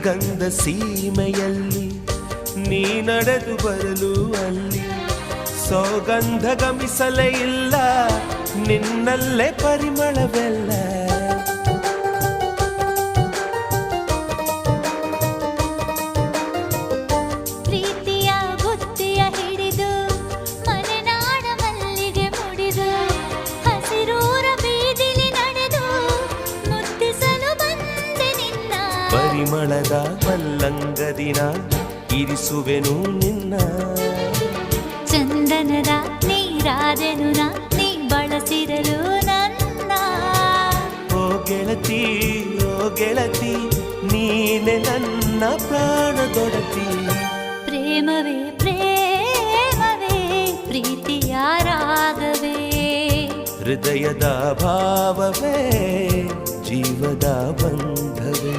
ಶ್ರೀಗಂಧ ಸೀಮೆಯಲ್ಲಿ ನೀ ನಡೆದು ಬರಲು ಅಲ್ಲಿ ಸೌಗಂಧ ಗಮಿಸಲೇ ಇಲ್ಲ ನಿನ್ನಲ್ಲೇ ಪರಿಮಳವೆಲ್ಲ ಪ್ರೀತಿಯ ಬುತ್ತಿಯ ಹಿಡಿದು ಮಲೆನಾಡ ಮಲ್ಲಿಗೆ ಮುಡಿದು ಹಸಿರೂರ ಬೀದಿಲಿ ನಡೆದು ಮುತ್ತಿಸಲು ಬಂದೆ ನಿನ್ನ ಪರಿಮಳದ ಮಲ್ಲಂಗದಿನ ಇರಿಸುವೆನು ನಿನ್ನ ಚಂದನದ ನೀರಾದೆನು ನೀ ಬಳಸಿರಲು ನನ್ನ ಓ ಗೆಳತಿ ಓ ಗೆಳತಿ ನೀನೆ ನನ್ನ ಪ್ರಾಣದೊಡತಿ ಪ್ರೇಮವೇ ಪ್ರೇಮವೇ ಪ್ರೀತಿಯ ರಾಗವೇ ಹೃದಯದ ಭಾವವೇ ಜೀವದ ಬಂಧವೇ